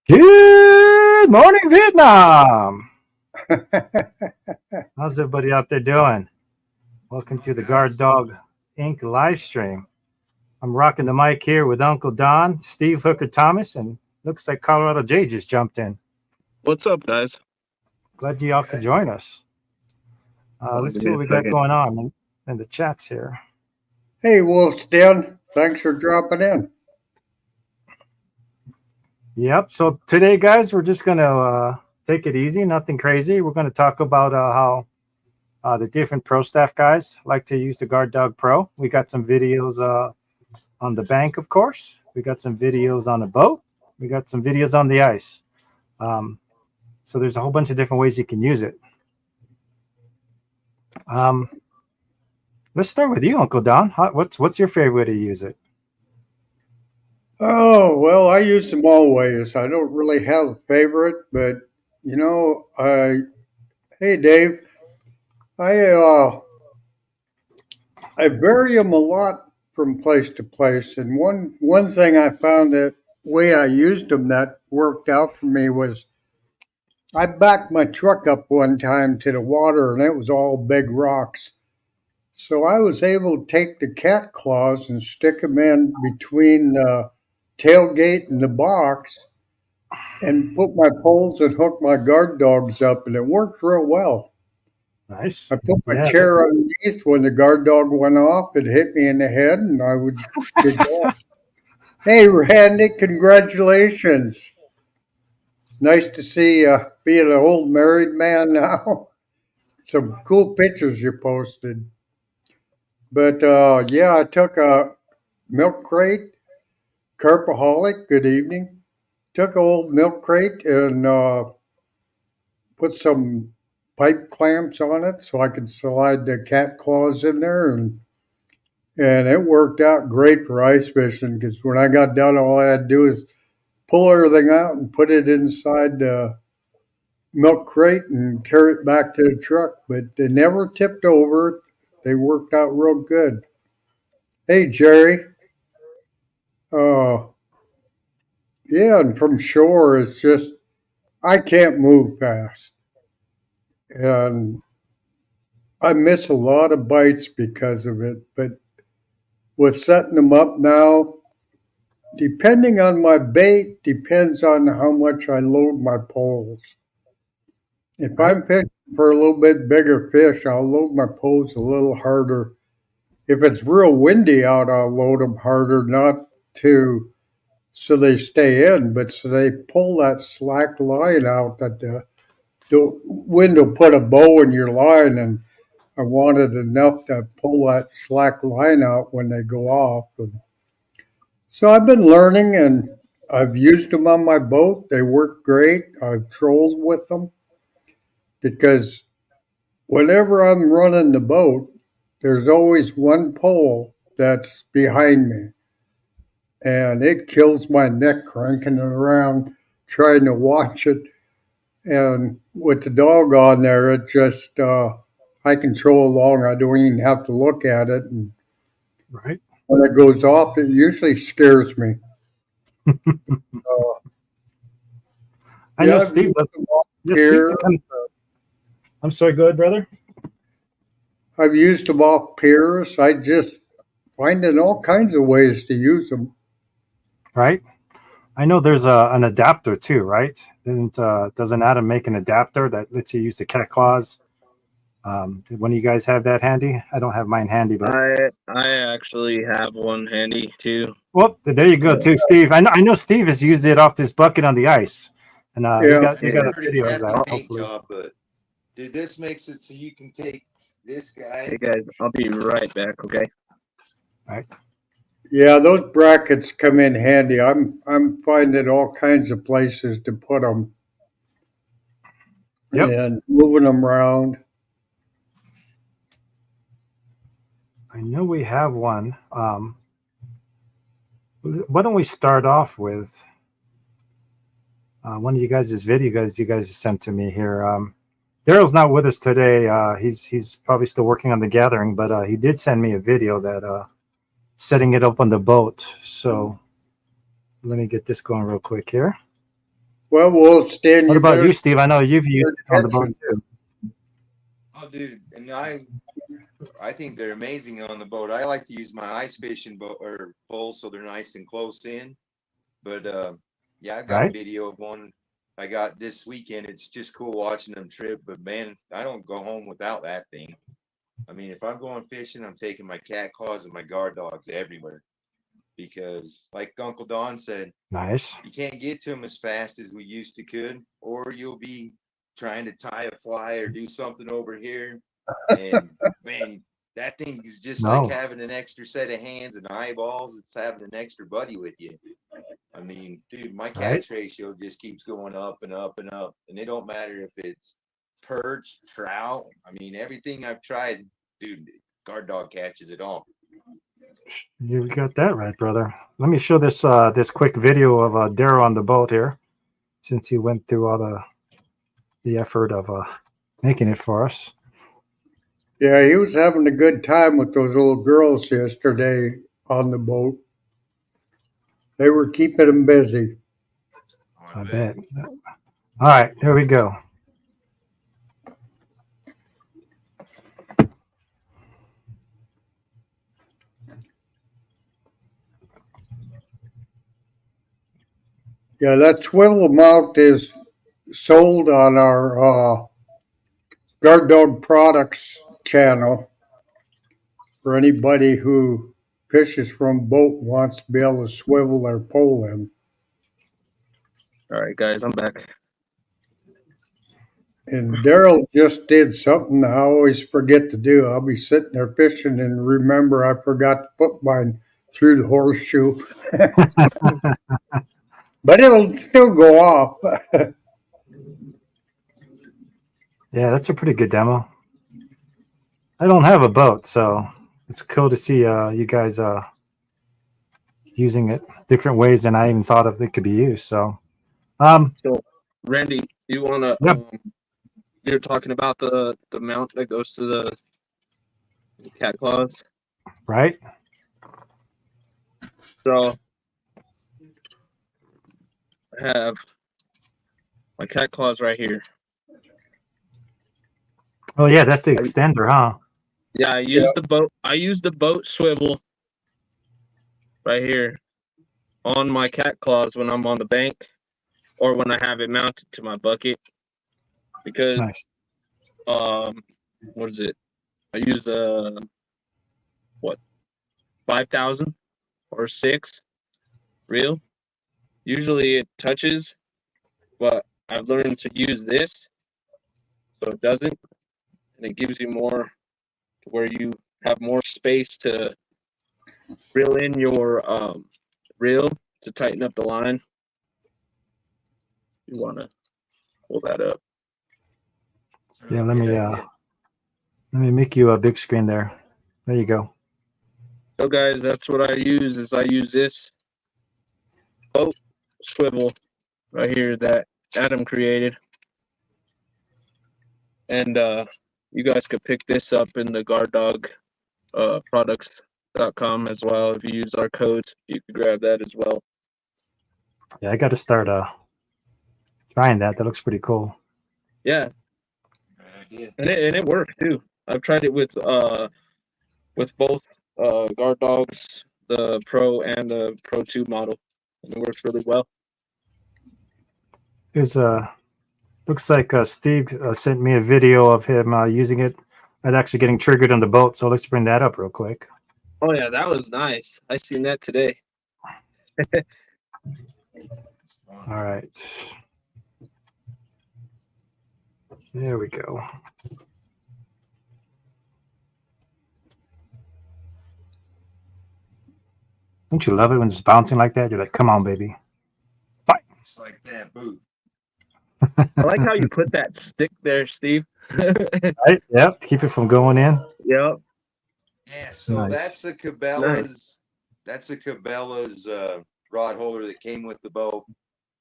Good morning, Vietnam. How's everybody out there doing? Welcome to the Guard Dog Inc. live stream. I'm rocking the mic here with Uncle Don, Steve Hooker Thomas, and looks like Colorado Jay just jumped in. What's up, guys? Glad you all could join us. Let's see what we got going on in the chats here. Hey, Wolf's Den. Thanks for dropping in. Yep. So today, guys, we're just going to take it easy, nothing crazy. We're going to talk about how the different pro staff guys like to use the Guard Dog Pro. We got some videos on the bank, of course. We got some videos on the boat. We got some videos on the ice. So there's a whole bunch of different ways you can use it. Let's start with you, Uncle Don. What's your favorite way to use it? Oh, well, I use them always. I don't really have a favorite, but, you know, hey, Dave, I vary them a lot from place to place. And one thing I found that way I used them that worked out for me was I backed my truck up one time to the water, and it was all big rocks. So I was able to take the cat claws and stick them in between the tailgate and the box and put my poles and hook my guard dogs up, and it worked real well. Nice. I put my chair underneath when the guard dog went off. It hit me in the head, and I would go. Hey, Randy, congratulations. Nice to see you being an old married man now. Some cool pictures you posted. But, yeah, I took a milk crate, Carpaholic, good evening. Took an old milk crate and put some pipe clamps on it so I could slide the cat claws in there. And it worked out great for ice fishing because when I got done, all I had to do is pull everything out and put it inside the milk crate and carry it back to the truck. But they never tipped over. They worked out real good. Hey, Jerry. Yeah, and from shore, it's just, I can't move fast. And I miss a lot of bites because of it. But with setting them up now, depending on my bait, depends on how much I load my poles. If I'm fishing for a little bit bigger fish, I'll load my poles a little harder. If it's real windy out, I'll load them harder, not to so they stay in, but so they pull that slack line out that the wind will put a bow in your line, and I wanted enough to pull that slack line out when they go off. And so I've been learning, and I've used them on my boat. They work great. I've trolled with them because whenever I'm running the boat, there's always one pole that's behind me. And it kills my neck cranking it around, trying to watch it. And with the dog on there, it just, I control along. I don't even have to look at it. And right. When it goes off, it usually scares me. I know Steve doesn't. I'm sorry, go ahead, brother. I've used them off piers. I just finding all kinds of ways to use them. Right. I know there's an adapter too, right? Doesn't Adam make an adapter that lets you use the cat claws? Did one of you guys have that handy? I don't have mine handy, but I actually have one handy too. Well, there you go too, Steve. I know Steve has used it off this bucket on the ice, and you got a video of that. Hopefully, job, but dude, this makes it so you can take this guy. Hey guys, I'll be right back. Okay. Right. Yeah, those brackets come in handy. I'm finding all kinds of places to put them Yep. and moving them around. I know we have one. Why don't we start off with one of you guys' videos you guys sent to me here. Daryl's not with us today. He's probably still working on the gathering, but he did send me a video that setting it up on the boat. So let me get this going real quick here. Well, we'll stand. What You about better you, Steve? I know you've used it on the boat catching. too. Oh, dude, and I think they're amazing on the boat. I like to use my ice fishing boat or poles so they're nice and close in. But yeah, I've got Right. video of one I got this weekend. It's just cool watching them trip. But man, I don't go home without that thing. I mean, if I'm going fishing, I'm taking my cat claws and my guard dogs everywhere because, like Uncle Don said, Nice. you can't get to them as fast as we used to could, or you'll be trying to tie a fly or do something over here. And man, that thing is just like No. having an extra set of hands and eyeballs. It's having an extra buddy with you. I mean, dude, my Right. catch ratio just keeps going up and up and up. And it don't matter if it's perch, trout. I mean, everything I've tried, dude, guard dog catches it all. You got that right, brother. Let me show this this quick video of Daryl on the boat here, since he went through all the effort of making it for us. Yeah, he was having a good time with those little girls yesterday on the boat. They were keeping him busy. Oh, I bet. All right, here we go. Yeah, that swivel mount is sold on our Guard Dog Products channel for anybody who fishes from a boat and wants to be able to swivel their pole in. All right, guys, I'm back. And Daryl just did something I always forget to do. I'll be sitting there fishing and remember I forgot to put mine through the horseshoe. But it'll still go off. Yeah, that's a pretty good demo. I don't have a boat, so it's cool to see you guys using it different ways than I even thought of it could be used. So, So, Randy, you wanna? Yep. You're talking about the mount that goes to the cat claws. right? So, I have my cat claws right here. Oh yeah, that's the extender, huh? Yeah, I use the boat. I use the boat swivel right here on my cat claws when I'm on the bank, or when I have it mounted to my bucket. Because Nice. what is it? I use what 5,000 or 6 reel. Usually it touches, but I've learned to use this so it doesn't, and it gives you more to where you have more space to reel in your reel to tighten up the line. You want to pull that up. Yeah, let me make you a big screen there. There you go. So guys, that's what I use. Is I use this boat swivel right here that Adam created, and you guys could pick this up in the Guard Dog products.com as well. If you use our codes, you could grab that as well. Yeah, I got to start trying that. That looks pretty cool. Yeah, and it works too. I've tried it with both Guard Dogs, the Pro and the Pro 2 model, and it works really well. Here's looks like Steve sent me a video of him using it and actually getting triggered on the boat. So let's bring that up real quick. Oh yeah, that was nice. I seen that today. All right. There we go. Don't you love it when it's bouncing like that? You're like, come on, baby. Just like that, boo. I like how you put that stick there, Steve. Right? Yep. Keep it from going in. Yep. Yeah, so Nice. that's a Cabela's. That's a Cabela's rod holder that came with the bow.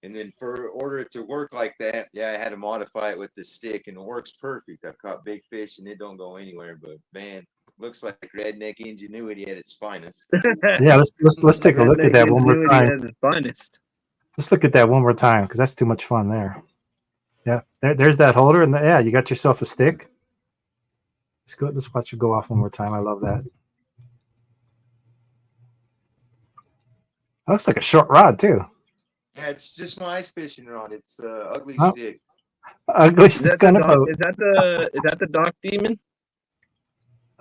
And then for order it to work like that, yeah, I had to modify it with the stick, and it works perfect. I've caught big fish, and it don't go anywhere. But man, looks like redneck ingenuity at its finest. Yeah, let's take a look at that one more Ingenuity time. at its finest. Let's look at that one more time because that's too much fun there. Yeah, there's that holder, and yeah, you got yourself a stick. Let's go. Let's watch it go off one more time. I love that. That looks like a short rod too. Yeah, it's just my ice fishing rod. It's ugly Oh. stick. Ugly Is that stick the on a dock, boat. is that the dock demon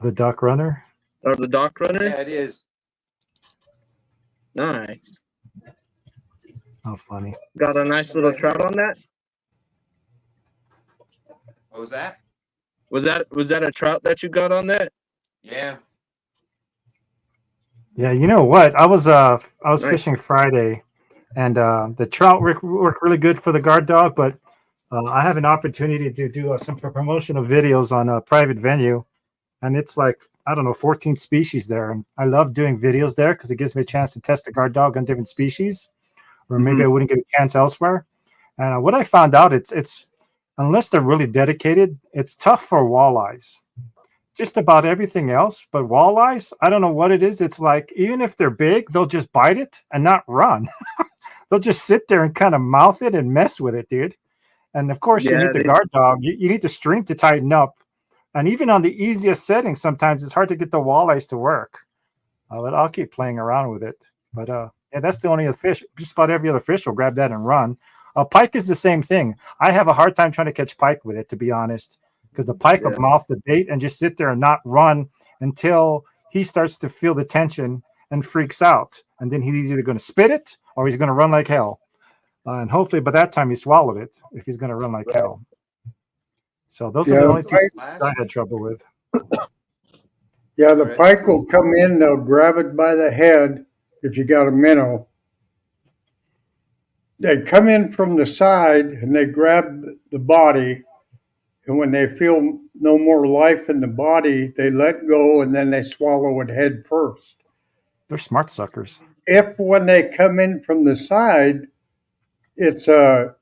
The duck runner. or the dock runner? Yeah, it is. Nice. Oh, funny. Got a nice little trout on that. What was that? Was that a trout that you got on that? Yeah. Yeah, you know what? I was Nice. fishing Friday, and the trout work really good for the guard dog, but I have an opportunity to do some promotional videos on a private venue, and it's like, I don't know, 14 species there, and I love doing videos there because it gives me a chance to test the guard dog on different species, or maybe I wouldn't get a chance elsewhere. And what I found out, it's unless they're really dedicated, it's tough for walleyes. Just about everything else, but walleyes, I don't know what it is. It's like, even if they're big, they'll just bite it and not run. They'll just sit there and kind of mouth it and mess with it, dude. And of course, you Yeah, need the guard dog. You need the string to tighten up. And even on the easiest settings, sometimes it's hard to get the walleyes to work. But I'll keep playing around with it. But yeah, that's the only other fish. Just about every other fish will grab that and run. Pike is the same thing. I have a hard time trying to catch pike with it, to be honest, because the pike will mouth the bait and just sit there and not run until he starts to feel the tension and freaks out. And then he's either going to spit it or he's going to run like hell. And hopefully by that time he swallowed it if he's going to run like hell. So those are the only two things I had trouble with. Yeah, the pike will come in, they'll grab it by the head if you got a minnow. They come in from the side and they grab the body, and when they feel no more life in the body, they let go and then they swallow it head first. They're smart suckers. If when they come in from the side, it's a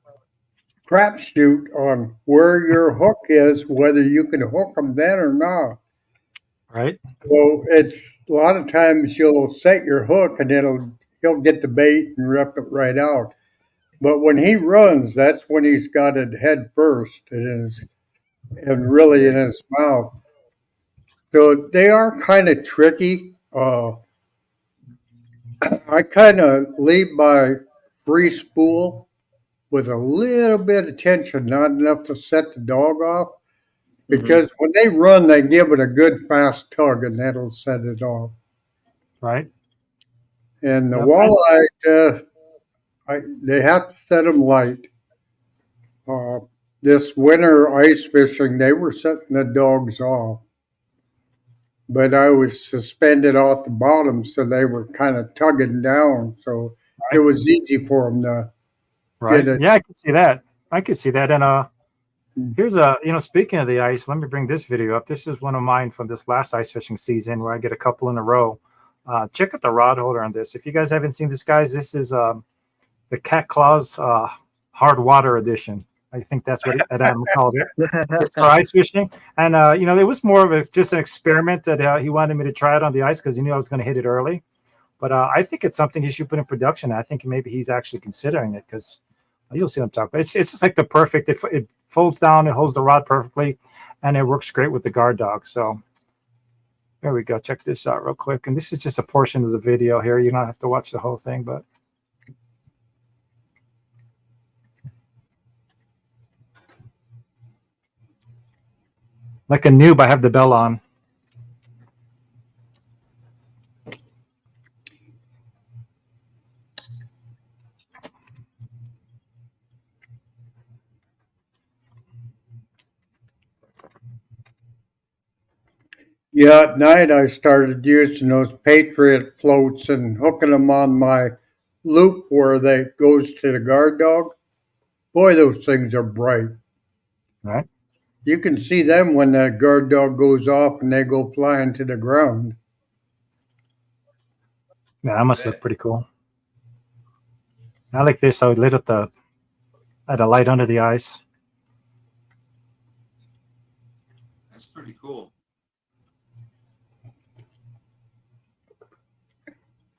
crapshoot on where your hook is, whether you can hook them then or not. Right. So it's a lot of times you'll set your hook and he'll get the bait and rip it right out. But when he runs, that's when he's got it head first and really in his mouth. So they are kind of tricky. I kind of lead by free spool with a little bit of tension, not enough to set the dog off. Because when they run, they give it a good fast tug, and that'll set it off. Right. And the walleye, they have to set them light. This winter ice fishing, they were setting the dogs off. But I was suspended off the bottom, so they were kind of tugging down. So it was easy for them to get it. Yeah, I can see that. I can see that. And here's speaking of the ice, let me bring this video up. This is one of mine from this last ice fishing season where I get a couple in a row. Check out the rod holder on this. If you guys haven't seen this, guys, this is the Cat Claws hard water edition. I think that's what Adam called it. It's for ice fishing. And, it was more of just an experiment that he wanted me to try it on the ice because he knew I was going to hit it early. But I think it's something he should put in production. I think maybe he's actually considering it because you'll see what I'm talking about. It's just like the perfect, it folds down, it holds the rod perfectly, and it works great with the guard dog. So there we go. Check this out real quick. And this is just a portion of the video here. You don't have to watch the whole thing, but. Like a noob, I have the bell on. Yeah, at night I started using those Patriot floats and hooking them on my loop where they goes to the guard dog. Boy, those things are bright. Right. You can see them when that guard dog goes off and they go flying to the ground. Yeah, that must look pretty cool. I like this. I lit up the light under the ice. That's pretty cool.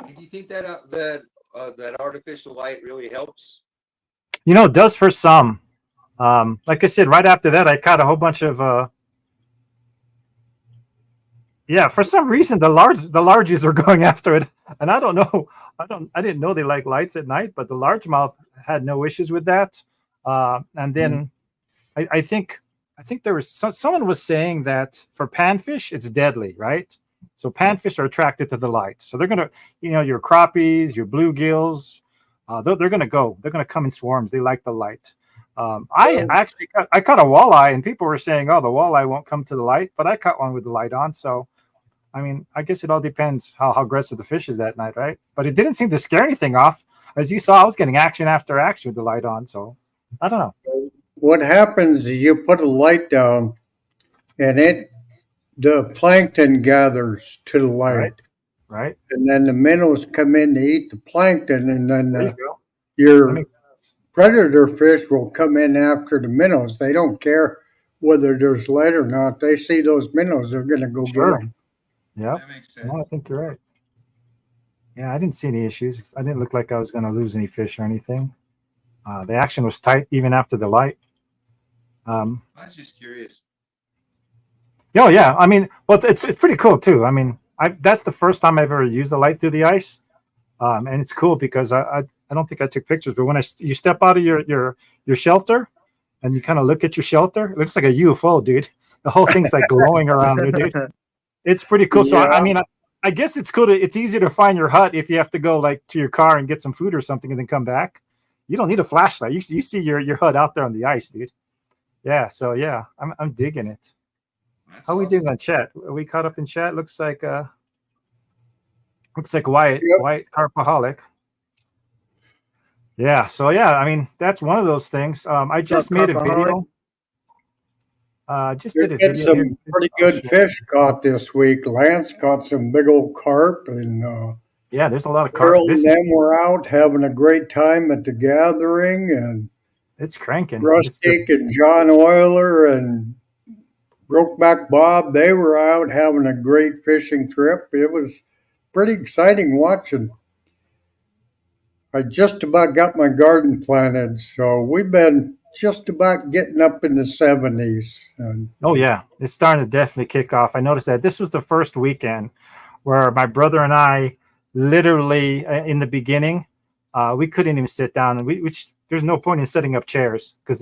Do you think that that artificial light really helps? You know, it does for some. Like I said, right after that, I caught a whole bunch of. Yeah, for some reason the larges are going after it, and I don't know. I didn't know they like lights at night, but the largemouth had no issues with that. And then I think there was someone was saying that for panfish it's deadly, right? So panfish are attracted to the light, so they're gonna, your crappies, your bluegills, they're gonna go. They're gonna come in swarms. They like the light. I actually caught a walleye, and people were saying, "Oh, the walleye won't come to the light," but I caught one with the light on. So, I mean, I guess it all depends how aggressive the fish is that night, right? But it didn't seem to scare anything off. As you saw, I was getting action after action with the light on. So, I don't know. What happens is you put a light down, and the plankton gathers to the light, Right. and then the minnows come in to eat the plankton, and then There you go. your predator fish will come in after the minnows. They don't care whether there's light or not. They see those minnows, they're going to go get them. Yeah, That makes sense. no, I think you're right. Yeah, I didn't see any issues. I didn't look like I was going to lose any fish or anything. The action was tight even after the light. I was just curious. Oh yeah, I mean, well, it's pretty cool too. I mean, that's the first time I've ever used the light through the ice, and it's cool because I don't think I took pictures, but when you step out of your shelter and you kind of look at your shelter, it looks like a UFO, dude. The whole thing's like glowing around there, dude. It's pretty cool. So I mean, I guess it's cool. It's easier to find your hut if you have to go like to your car and get some food or something and then come back. You don't need a flashlight. You see your hut out there on the ice, dude. Yeah. So yeah, I'm digging it. That's How we awesome. doing on chat? Are we caught up in chat? Looks like Wyatt Carpaholic. Yeah. So yeah, I mean that's one of those things. I just made a video. Just did a Get video. some pretty good fish caught this week. Lance caught some big old carp, and yeah, there's a lot of carp. Earl and them were out having a great time at the gathering, and it's cranking. Rustic and John Euler and Brokeback Bob, they were out having a great fishing trip. It was pretty exciting watching. I just about got my garden planted, so we've been just about getting up in the 70s. Oh yeah, it's starting to definitely kick off. I noticed that this was the first weekend where my brother and I literally in the beginning we couldn't even sit down, and which there's no point in setting up chairs because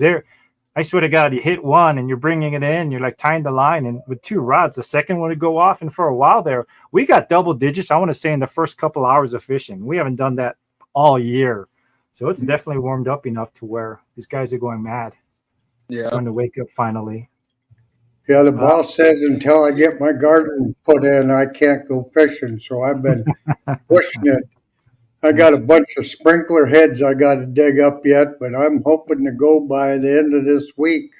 I swear to God, you hit one and you're bringing it in, you're like tying the line, and with two rods, the second one would go off, and for a while there, we got double digits. I want to say in the first couple hours of fishing, we haven't done that all year. So it's definitely warmed up enough to where these guys are going mad. Yeah. Starting to wake up finally. Yeah, the boss says until I get my garden put in, I can't go fishing. So I've been pushing it. I got a bunch of sprinkler heads I got to dig up yet, but I'm hoping to go by the end of this week.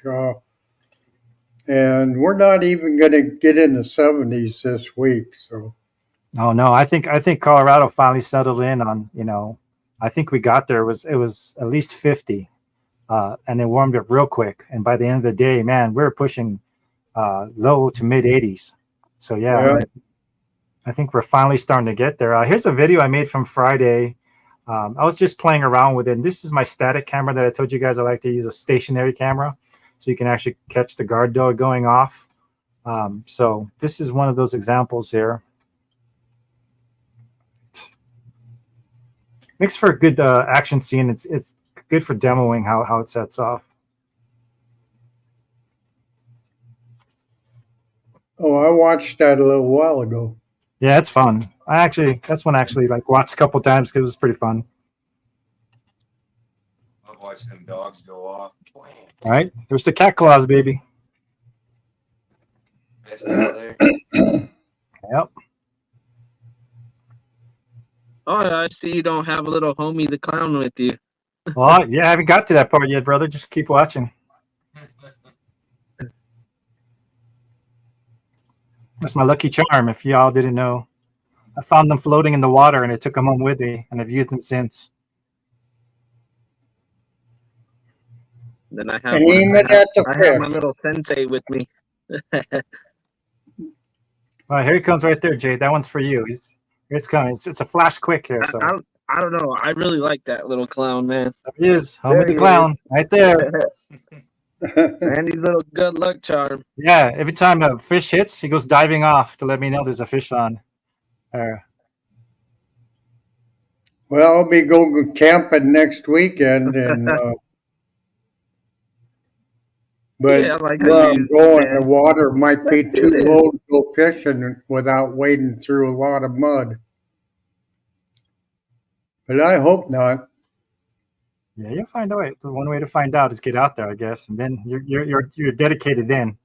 And we're not even going to get in the 70s this week. So. Oh no, I think Colorado finally settled in on, I think we got there. It was at least 50, and it warmed up real quick. And by the end of the day, man, we were pushing low to mid 80s. So yeah. I think we're finally starting to get there. Here's a video I made from Friday. I was just playing around with it. And this is my static camera that I told you guys I like to use, a stationary camera, so you can actually catch the guard dog going off. So this is one of those examples here. Makes for a good action scene. It's good for demoing how it sets off. Oh, I watched that a little while ago. Yeah, it's fun. That's one I actually like watched a couple times because it was pretty fun. I've watched them dogs go off. All right, there's the cat claws, baby. Best out there. Yep. Oh, I see you don't have a little homie the clown with you. Well, yeah, I haven't got to that part yet, brother. Just keep watching. That's my lucky charm, if y'all didn't know. I found them floating in the water, and I took them home with me, and I've used them since. Then I have Aim it at the I have my fish. little sensei with me. All right, here he comes right there, Jade. That one's for you. Here it's coming. It's a flash quick here, so. I don't know. I really like that little clown, man. There he is, There Homie the he Clown, right there. Randy's little good luck charm. Yeah, every time a fish hits, he goes diving off to let me know there's a fish on. Well, I'll be going camping next weekend, and but Yeah, I like where how I'm you going, man. the water might be Let's do too this. low to go fishing without wading through a lot of mud. But I hope not. Yeah, you'll find a way. One way to find out is get out there, I guess, and then you're dedicated. Then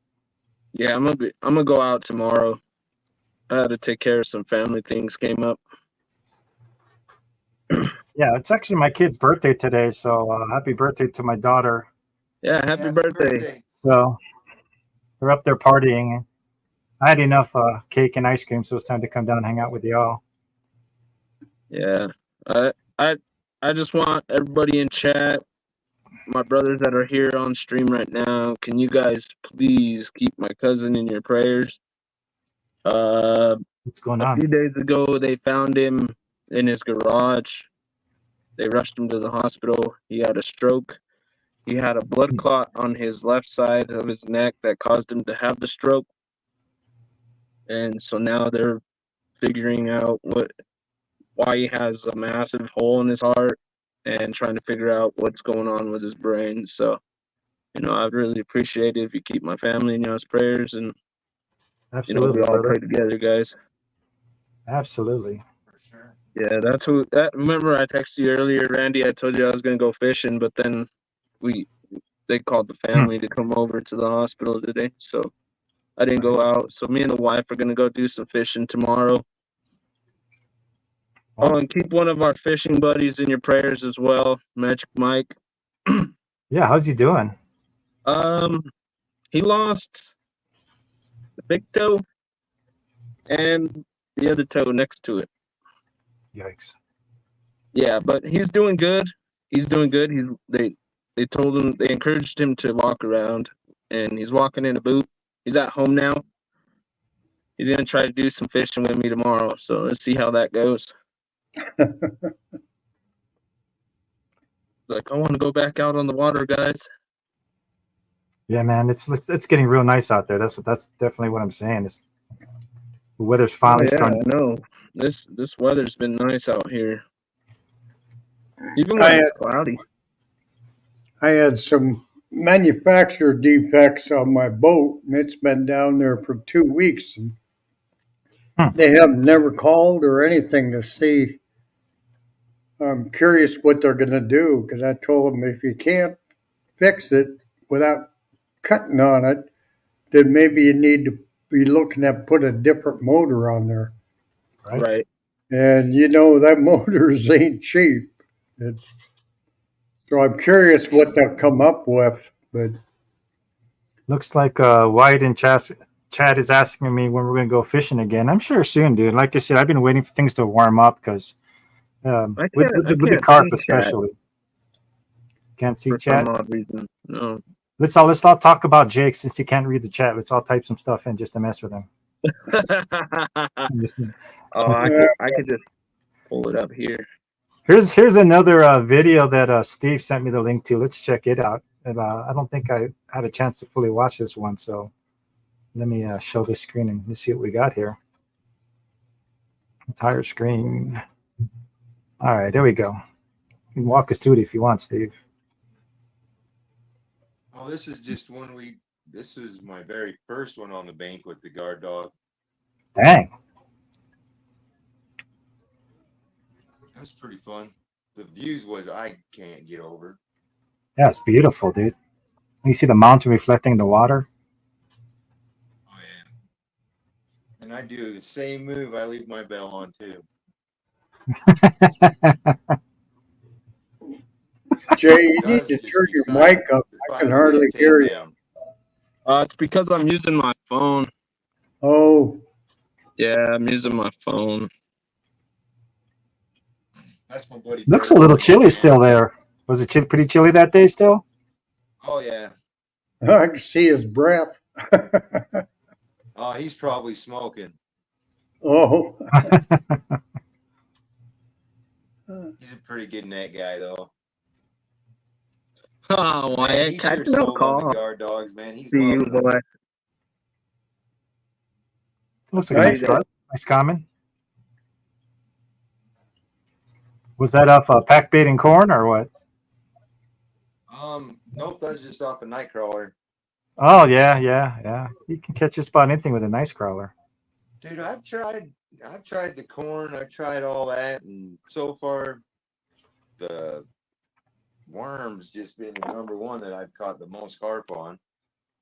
Yeah, I'm gonna go out tomorrow. I had to take care of some family things came up. yeah, it's actually my kid's birthday today, so happy birthday to my daughter. Yeah, happy birthday. So we're up there partying. I had enough cake and ice cream, so it's time to come down and hang out with y'all. Yeah. I just want everybody in chat, my brothers that are here on stream right now, can you guys please keep my cousin in your prayers? What's going A on? few days ago, they found him in his garage. They rushed him to the hospital. He had a stroke. He had a blood clot on his left side of his neck that caused him to have the stroke. And so now they're figuring out why he has a massive hole in his heart and trying to figure out what's going on with his brain. So, I'd really appreciate it if you keep my family in y'all's prayers, and Absolutely, we all brother. pray together, guys. Absolutely. For sure. Yeah, remember I texted you earlier, Randy, I told you I was gonna go fishing, but then they called the family to come over to the hospital today, so I didn't go out. So me and the wife are gonna go do some fishing tomorrow. Oh, and keep one of our fishing buddies in your prayers as well, Magic Mike. Yeah, how's he doing? He lost the big toe and the other toe next to it. Yikes. Yeah, but he's doing good. He's doing good. They told him, they encouraged him to walk around, and he's walking in a boot. He's at home now. He's gonna try to do some fishing with me tomorrow. So let's see how that goes. Like, I want to go back out on the water, guys. Yeah, man, it's getting real nice out there. That's definitely what I'm saying. The weather's finally starting. I know. This weather's been nice out here, even when it's cloudy. I had some manufacturer defects on my boat, and it's been down there for 2 weeks. And they have never called or anything to see. I'm curious what they're going to do, because I told them if you can't fix it without cutting on it, then maybe you need to be looking at put a different motor on there. Right. And that motors ain't cheap. So I'm curious what they'll come up with. But looks like White and Chad is asking me when we're going to go fishing again. I'm sure soon, dude. Like I said, I've been waiting for things to warm up because with the carp especially. Can't see chat. For some odd reason. No. Let's all talk about Jake since he can't read the chat. Let's all type some stuff in just to mess with him. I could just pull it up here. Here's another video that Steve sent me the link to. Let's check it out. And I don't think I had a chance to fully watch this one, so let me show the screen and let's see what we got here. Entire screen. All right, there we go. You can walk us through it if you want, Steve. Oh, this is just this was my very first one on the bank with the guard dog. Dang. That's pretty fun. The views was I can't get over. Yeah, it's beautiful, dude. You see the mountain reflecting the water. Oh yeah. And I do the same move, I leave my bell on too. Jay, you need Does to just turn your decide mic up. to I can finally lay hardly its hear head you. down. It's because I'm using my phone. Oh, Yeah, I'm using my phone. That's my buddy. Looks a Bert, little man. chilly still there. Was it pretty chilly that day still? Oh yeah. I can see his breath. Oh, he's probably smoking. Oh, He's a pretty good net guy though. Oh, Man, Wyatt, he catch sure no sold on the call. guard dogs, man. He's See you, loving them. boy. Looks like a nice Nice. rod. Nice common. Was that off pack bait and corn or what? Nope, that was just off a nightcrawler. Oh yeah. You can catch just about anything with a nice crawler. Dude, I've tried the corn, I've tried all that, and so far the worms just been the number one that I've caught the most carp on.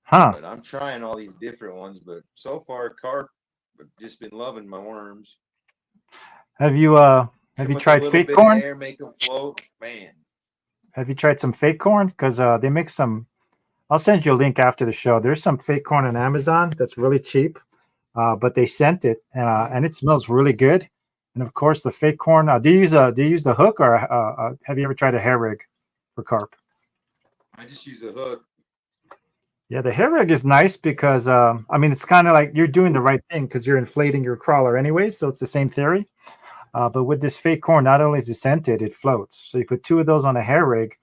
Huh. But I'm trying all these different ones, but so far carp, I've just been loving my worms. Have you With a tried little fake bit corn? of air, make them float, man. Have you tried some fake corn? Because they make some. I'll send you a link after the show. There's some fake corn on Amazon that's really cheap, but they sent it and it smells really good. And of course, the fake corn. Do you use the hook or have you ever tried a hair rig for carp? I just use a hook. Yeah, the hair rig is nice because I mean it's kind of like you're doing the right thing because you're inflating your crawler anyways, so it's the same theory. But with this fake corn, not only is it scented, it floats. So you put two of those on a hair rig,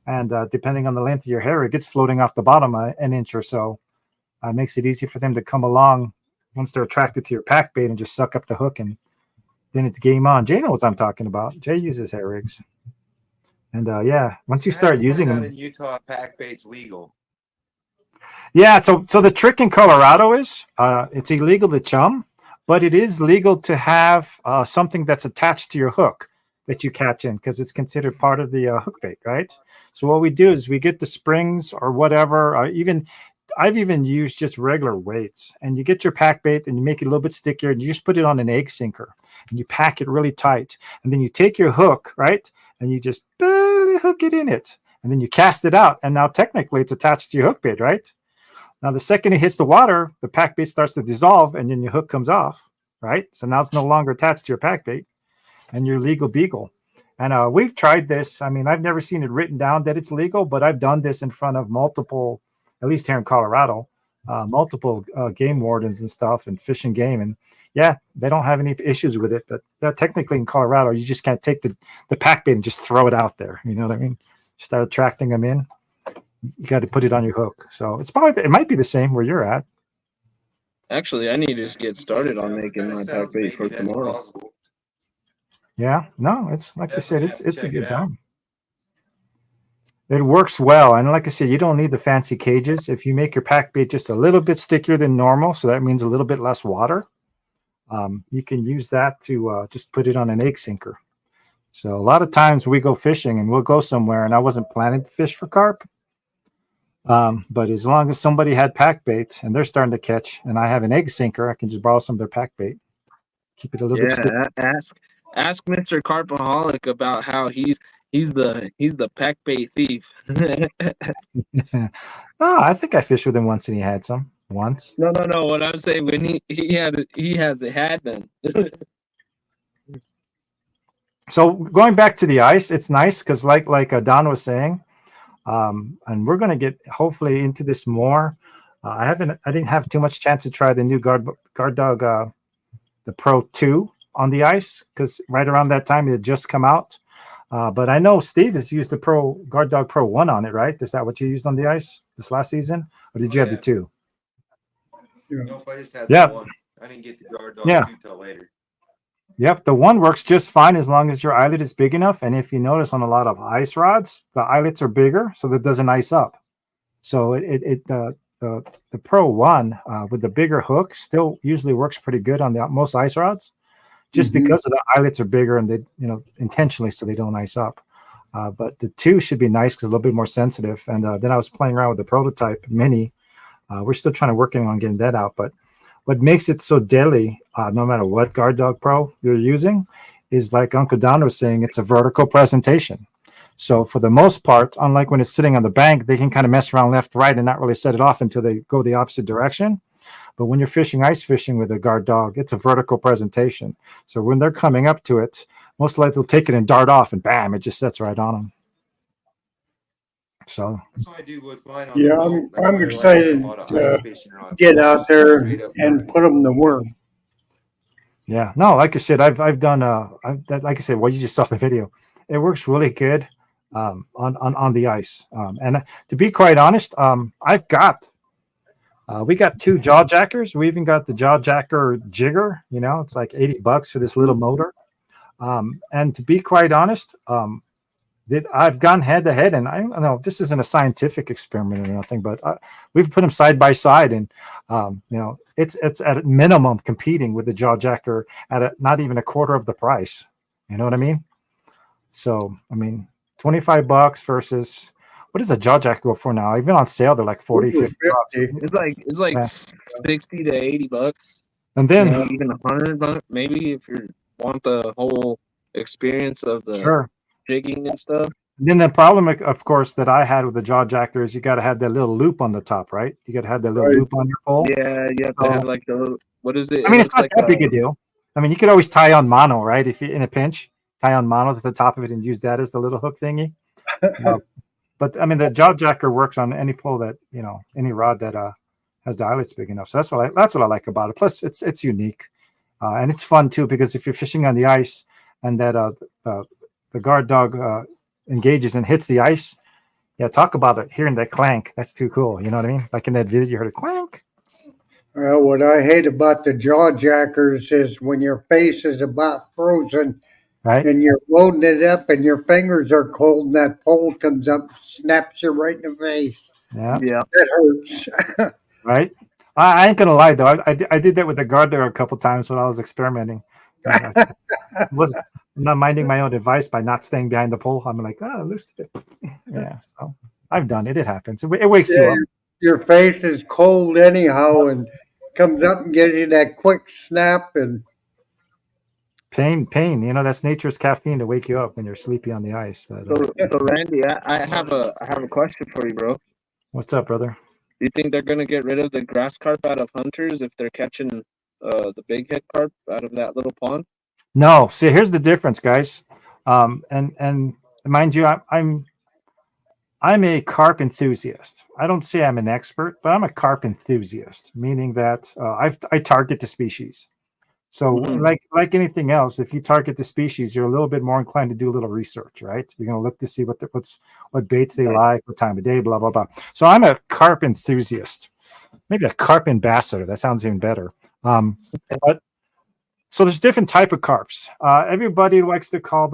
and depending on the length of your hair rig, it's floating off the bottom an inch or so. It makes it easy for them to come along once they're attracted to your pack bait and just suck up the hook, and then it's game on. Jay knows what I'm talking about. Jay uses hair rigs. And yeah, once you start using them. In Utah, pack bait's legal. Yeah, so the trick in Colorado is it's illegal to chum, but it is legal to have something that's attached to your hook that you catch in because it's considered part of the hook bait, right? So what we do is we get the springs or whatever. I've even used just regular weights, and you get your pack bait and you make it a little bit stickier, and you just put it on an egg sinker and you pack it really tight, and then you take your hook, right, and you just barely hook it in it, and then you cast it out, and now technically it's attached to your hook bait, right? Now, the second it hits the water, the pack bait starts to dissolve and then your hook comes off, right? So now it's no longer attached to your pack bait and your legal beagle. And we've tried this. I mean, I've never seen it written down that it's legal, but I've done this in front of multiple, at least here in Colorado, multiple game wardens and stuff and Fish and Game. And yeah, they don't have any issues with it. But technically in Colorado, you just can't take the pack bait and just throw it out there. You know what I mean? Start attracting them in. You got to put it on your hook. So it might be the same where you're at. Actually, I need to get started on making my pack bait for tomorrow. Possible. Yeah, no, it's like I said, it's a Check good it out. time. It works well, and like I said, you don't need the fancy cages. If you make your pack bait just a little bit stickier than normal, so that means a little bit less water, you can use that to just put it on an egg sinker. So a lot of times we go fishing and we'll go somewhere, and I wasn't planning to fish for carp. But as long as somebody had pack bait and they're starting to catch, and I have an egg sinker, I can just borrow some of their pack bait. Keep it a little bit sticky. Ask Mr. Carpaholic about how he's the pack bait thief. Oh, I think I fished with him once and he had some once. No. What I'm saying when he has them. So going back to the ice, it's nice because like Don was saying, and we're going to get hopefully into this more. I didn't have too much chance to try the new guard dog, the Pro 2 on the ice because right around that time it had just come out. But I know Steve has used the Guard Dog Pro 1 on it, right? Is that what you used on the ice this last season, or did you have the 2? Nope, I just had Yeah. the 1. I didn't get the Guard Dog 2 till later. Yep, the 1 works just fine as long as your eyelet is big enough. And if you notice on a lot of ice rods, the eyelets are bigger, so that doesn't ice up. So the Pro 1 with the bigger hook still usually works pretty good on most ice rods, just because of the eyelets are bigger and they, intentionally so they don't ice up. But the 2 should be nice because it's a little bit more sensitive. And then I was playing around with the prototype mini. We're still trying to working on getting that out, but what makes it so deadly, no matter what Guard Dog Pro you're using, is like Uncle Don was saying, it's a vertical presentation. So for the most part, unlike when it's sitting on the bank, they can kind of mess around left, right, and not really set it off until they go the opposite direction. But when you're fishing ice fishing with a Guard Dog, it's a vertical presentation. So when they're coming up to it, most likely they'll take it and dart off, and bam, it just sets right on them. So That's what I do with mine on Yeah, the boat. That's I'm why I like excited a lot of to ice fishing rods. get out there Straight up and put them to work. yeah, no, like I said, I've done like I said, well, you just saw the video. It works really good on the ice. And to be quite honest, I've got we got 2 jaw jackers. We even got the jaw jacker jigger. You know, it's like $80 for this little motor. And to be quite honest, I've gone head to head, and I don't know, this isn't a scientific experiment or nothing, but we've put them side by side, and you know, it's at a minimum competing with the jaw jacker at not even a quarter of the price. You know what I mean? So I mean, $25 versus what does a jaw jacker go for now? Even on sale, they're like 40, Over 50 bucks. 50. It's like Yeah. 60 to 80 bucks. And then Even 100 bucks, maybe, if you want the whole experience of the sure. jigging and stuff. Then the problem, of course, that I had with the jaw jacker is you got to have that little loop on the top, right? You got to have that little Right. loop on your pole. Yeah, you have to have like the little, what is it? I mean, It it's looks not like that big a deal. I mean, you could always tie on mono, right? If you're in a pinch, tie on mono to the top of it and use that as the little hook thingy. But I mean, the jaw jacker works on any pole that, you know, any rod that has the eyelets big enough. So that's what I like about it. Plus, it's unique, and it's fun too, because if you're fishing on the ice and that the Guard Dog engages and hits the ice, yeah, talk about it. Hearing that clank, that's too cool. You know what I mean? Like in that video, you heard a clank. Well, what I hate about the jaw jackers is when your face is about frozen Right? and you're loading it up and your fingers are cold and that pole comes up, snaps you right in the face. Yeah. Yeah. That hurts. Right. I ain't gonna lie though. I did that with the Guard Dog a couple times when I was experimenting. And I'm not minding my own advice by not staying behind the pole. I'm like, oh, loose it. Yeah. So I've done it. It happens. It wakes you Yeah, up. your face is cold anyhow and comes up and gives you that quick snap and Pain. You know, that's nature's caffeine to wake you up when you're sleepy on the ice. But So Randy, I have a question for you, bro. what's up, brother? Do you think they're gonna get rid of the grass carp out of hunters if they're catching the big head carp out of that little pond? No. See, here's the difference, guys. And mind you, I'm a carp enthusiast. I don't say I'm an expert, but I'm a carp enthusiast, meaning that I target the species. So like anything else, if you target the species, you're a little bit more inclined to do a little research, right? You're going to look to see what baits they like, what time of day, blah, blah, blah. So I'm a carp enthusiast, maybe a carp ambassador. That sounds even better. But so there's different type of carps. Everybody likes to call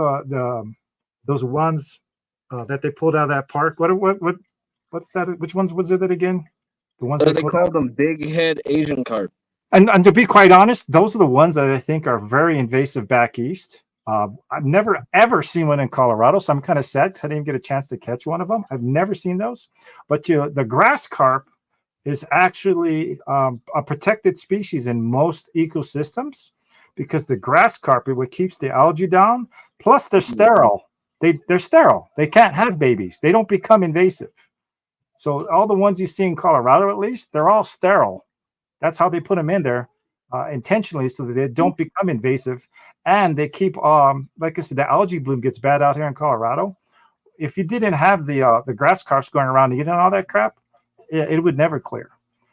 those ones that they pulled out of that park. What's that? Which ones was it again? The ones They pulled call out? them big head Asian carp. And to be quite honest, those are the ones that I think are very invasive back east. I've never ever seen one in Colorado, so I'm kind of sad because I didn't get a chance to catch one of them. I've never seen those. But the grass carp is actually a protected species in most ecosystems because the grass carp is what keeps the algae down. Plus, they're sterile. They're sterile. They can't have babies. They don't become invasive. So all the ones you see in Colorado, at least, they're all sterile. That's how they put them in there intentionally so that they don't become invasive. And they keep, like I said, the algae bloom gets bad out here in Colorado. If you didn't have the grass carps going around and eating all that crap, it would never clear.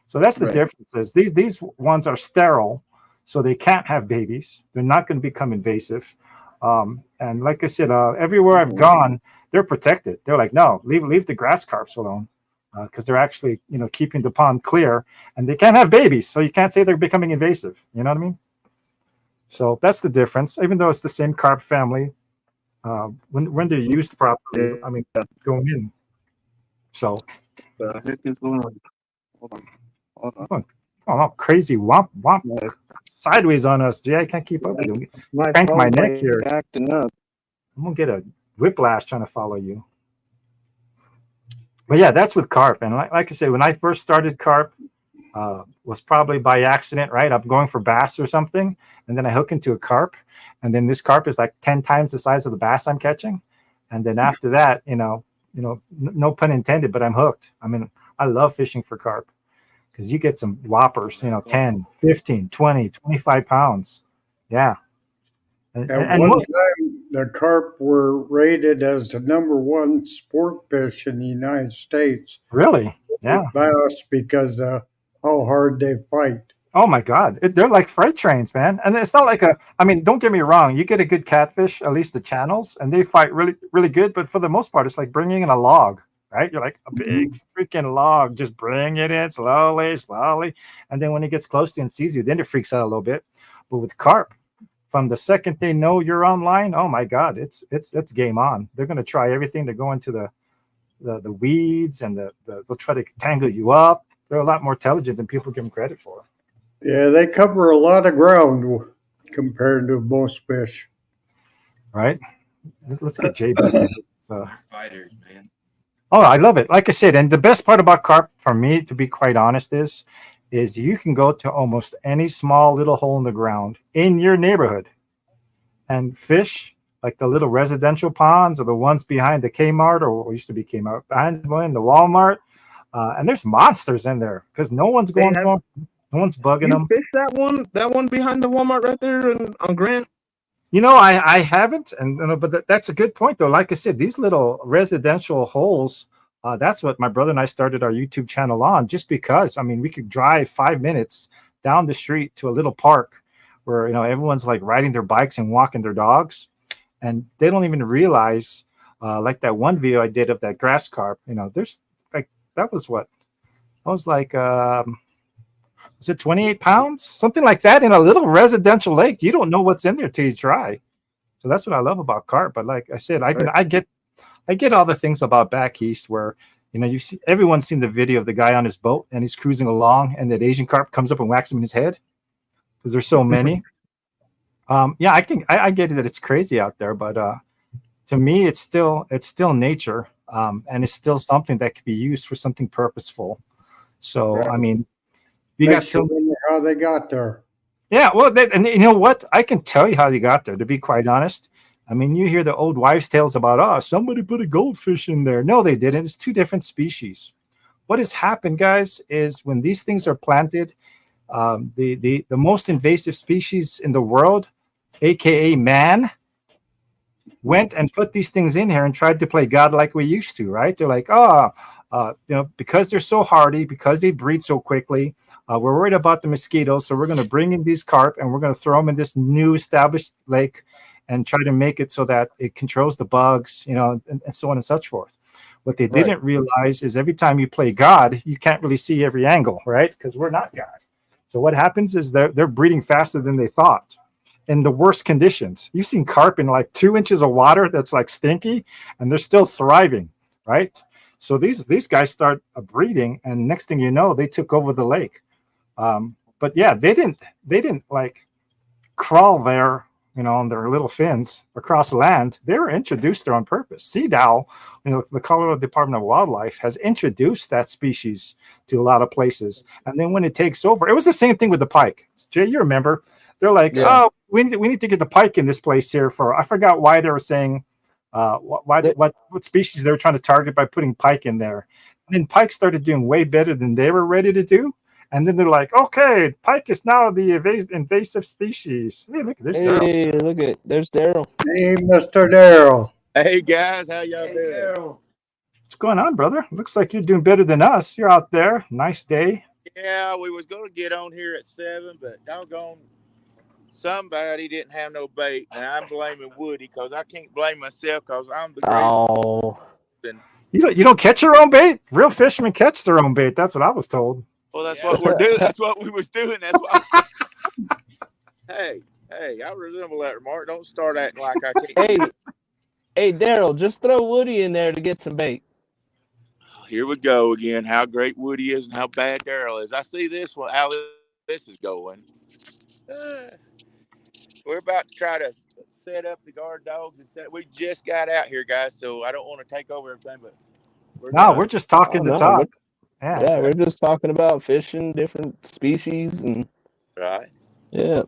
So that's the difference. Is these ones are sterile, so they can't have babies. They're not going to become invasive. And like I said, everywhere I've gone, they're protected. They're like, no, leave the grass carps alone. Because they're actually, keeping the pond clear, and they can't have babies, so you can't say they're becoming invasive. You know what I mean? So that's the difference. Even though it's the same carp family, when they're used properly, I mean, going in. So, The heck is going on? Hold on. oh, crazy womp sideways on us, Jay. I can't keep up with you. Crank my neck here. Acting up. I'm gonna get a whiplash trying to follow you. But yeah, that's with carp. And like I said, when I first started carp, was probably by accident, right? I'm going for bass or something, and then I hook into a carp, and then this carp is like 10 times the size of the bass I'm catching. And then after that, no pun intended, but I'm hooked. I mean, I love fishing for carp because you get some whoppers, 10, 15, 20, 25 pounds. Yeah. At one time, the carp were rated as the #1 sport fish in the United States. Really? Yeah. Bass because of how hard they fight. Oh my God. They're like freight trains, man. And it's not like don't get me wrong. You get a good catfish, at least the channels, and they fight really, really good. But for the most part, it's like bringing in a log, right? You're like a big freaking log, just bring it in slowly, slowly. And then when it gets close to you and sees you, then it freaks out a little bit. But with carp, from the second they know you're online, oh my God, it's game on. They're going to try everything to go into the weeds, and they'll try to tangle you up. They're a lot more intelligent than people give them credit for. Yeah, they cover a lot of ground compared to most fish. Right? Let's get Jay back in. So Fighters, man. Oh, I love it. Like I said, and the best part about carp for me, to be quite honest, is you can go to almost any small little hole in the ground in your neighborhood and fish, like the little residential ponds or the ones behind the Kmart, or what used to be Kmart, behind the Walmart. And there's monsters in there because no one's going for them. No one's bugging them. Fish that one behind the Walmart right there on Grant. I haven't, but that's a good point though. Like I said, these little residential holes, that's what my brother and I started our YouTube channel on, just because, we could drive 5 minutes down the street to a little park where, everyone's like riding their bikes and walking their dogs, and they don't even realize, like that one video I did of that grass carp, there's like, that was like, is it 28 pounds? Something like that in a little residential lake. You don't know what's in there till you try. So that's what I love about carp. But like I said, I get all the things about back east where, you see, everyone's seen the video of the guy on his boat and he's cruising along and that Asian carp comes up and whacks him in his head because there's so many. Yeah, I get it that it's crazy out there, but to me, it's still nature, and it's still something that could be used for something purposeful. So, Right. You Makes got you wonder how they got there. Yeah, well, and you know what? I can tell you how they got there, to be quite honest. You hear the old wives' tales about, somebody put a goldfish in there. No, they didn't. It's two different species. What has happened, guys, is when these things are planted, the most invasive species in the world, aka man, went and put these things in here and tried to play God like we used to, right? They're like, because they're so hardy, because they breed so quickly, we're worried about the mosquitoes, so we're going to bring in these carp and we're going to throw them in this new established lake and try to make it so that it controls the bugs, and so on and such forth. What they didn't realize is every time you play God, you can't really see every angle, right? Because we're not God. So what happens is they're breeding faster than they thought in the worst conditions. You've seen carp in like 2 inches of water that's like stinky, and they're still thriving, right? So these guys start breeding, and next thing you know, they took over the lake. But yeah, they didn't like crawl there, on their little fins across land. They were introduced there on purpose. Sea Dow, the Colorado Department of Wildlife has introduced that species to a lot of places. And then when it takes over, it was the same thing with the pike. Jay, you remember? They're like, Yeah. we need to get the pike in this place here I forgot why they were saying, what species they were trying to target by putting pike in there. And then pike started doing way better than they were ready to do. And then they're like, okay, pike is now the invasive species. Hey, look, there's Daryl. There's Daryl. Hey, Mr. Darrell. Hey guys, how y'all doing? Daryl. What's going on, brother? Looks like you're doing better than us. You're out there. Nice day. Yeah, we was gonna get on here at 7, but doggone, somebody didn't have no bait, and I'm blaming Woody because I can't blame myself because I'm the greatest. Oh. You don't catch your own bait? Real fishermen catch their own bait. That's what I was told. Well, that's what we're doing. That's what we was doing. That's what. Hey, I resemble that remark. Don't start acting like I can't. Hey, Daryl, just throw Woody in there to get some bait. Here we go again. How great Woody is and how bad Daryl is. I see this one. How this is going. We're about to try to set up the guard dogs. We just got out here, guys, so I don't want to take over everything, but We're just talking to talk. Yeah. we're just talking about fishing different species and Right. yeah.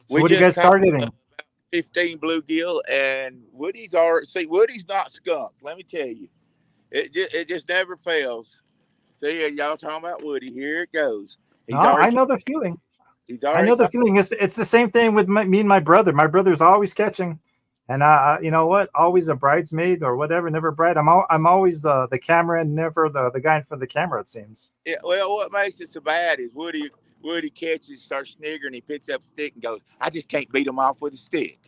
So what are you guys targeting? 15 bluegill, and Woody's already. See, Woody's not skunked. Let me tell you, it just never fails. See, y'all talking about Woody? Here it goes. No, He's I already. know the feeling. He's I already. know the feeling. It's the same thing with me and my brother. My brother's always catching, and you know what? Always a bridesmaid or whatever, never bride. I'm always the camera and never the guy in front of the camera. It seems. Yeah, well, what makes it so bad is Woody catches, starts sniggering, he picks up a stick and goes, "I just can't beat him off with a stick."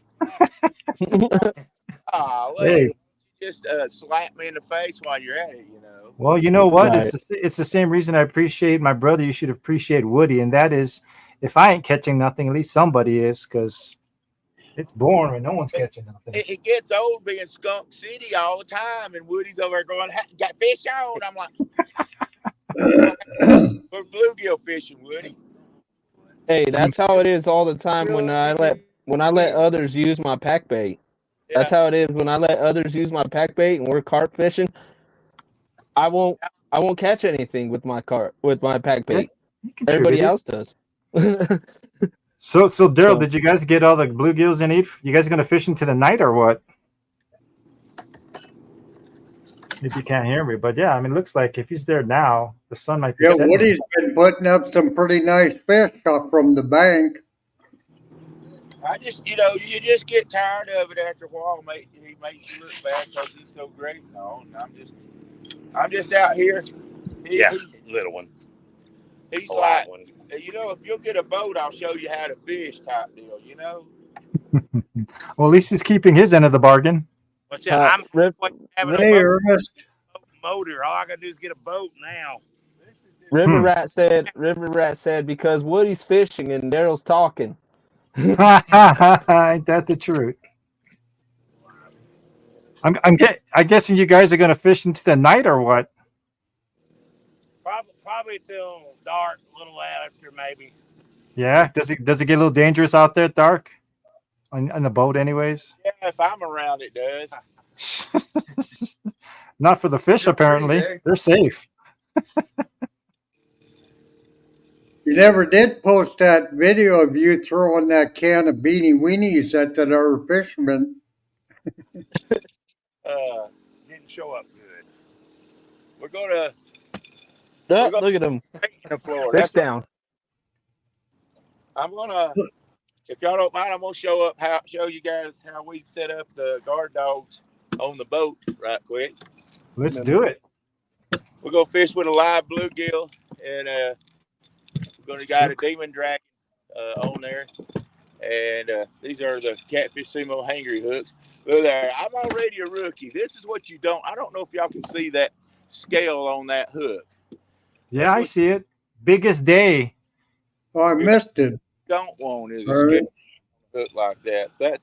Oh, Hey, just slap me in the face while you're at it, you know. well, you know what? Right. It's the same reason I appreciate my brother. You should appreciate Woody, and that is, if I ain't catching nothing, at least somebody is, because it's boring when no one's catching nothing. It gets old being Skunk City all the time, and Woody's over there going, "Got fish on." I'm like, "We're bluegill fishing, Woody." Hey, that's how it is all the time when I let others use my pack bait. That's how it is when I let others use my pack bait and we're carp fishing. I won't catch anything with my pack Yeah, bait. you Everybody contributed. else does. So Daryl, So- did you guys get all the bluegills you need? You guys gonna fish into the night or what? If you can't hear me, but yeah, I mean, it looks like if he's there now, the sun might be Yeah, setting. Woody's been putting up some pretty nice fish up from the bank. I just, you just get tired of it after a while. He makes you look bad because he's so great. No, and I'm just out here. He's little one. He's A like, lot one. if you'll get a boat, I'll show you how to fish, type deal. Well, at least he's keeping his end of the bargain. What's that? I'm having a Hey, boat Ernest. motor. All I gotta do is get a boat now. River Rat said because Woody's fishing and Daryl's talking. Ain't that the truth? I'm guessing you guys are gonna fish into the night or what? Probably till dark, a little after maybe. Yeah. Does it get a little dangerous out there at dark? On the boat, anyways. Yeah, if I'm around, it does. Not for the fish, You're pretty apparently. there. They're safe. You never did post that video of you throwing that can of beanie weenies at that other fisherman. Didn't show up good. We're gonna Look at him. paint the floor. Fish That's right. down. I'm gonna, if y'all don't mind, I'm gonna show you guys how we set up the guard dogs on the boat right quick. Let's do it. We're gonna fish with a live bluegill, and we're gonna got a demon dragon on there, and these are the Catfish Sumo hangry hooks. Look there, I'm already a rookie. This is what you don't. I don't know if y'all can see that scale on that hook. Yeah, I see it. Biggest day. Oh, I missed it. Don't want is a All right. scale hook like that. So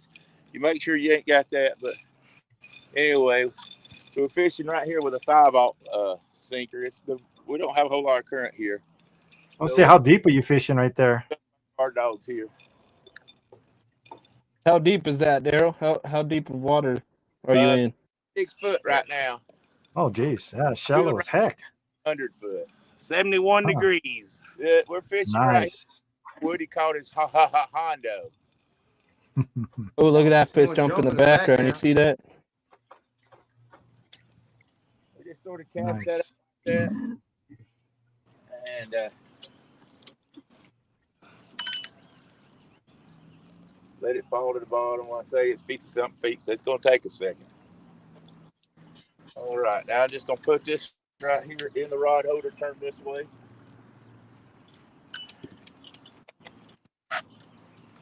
you make sure you ain't got that. But anyway, we're fishing right here with a 5/0 sinker. We don't have a whole lot of current here. I'll say, how deep are you fishing right there? Our dogs here. How deep is that, Daryl? How deep of water are you in? 6 foot right now. Oh, geez. Yeah, shallow as heck. 100 foot. 71 degrees. Yeah, we're fishing right Nice. here. Woody caught his Hondo. Oh, look at that fish Someone jump in the jumping in the background. You background. see that? We just sort of cast that Nice. up there. And let it fall to the bottom. When I say it's 50-something feet, so it's going to take a second. All right, now I'm just going to put this right here in the rod holder, turn this way.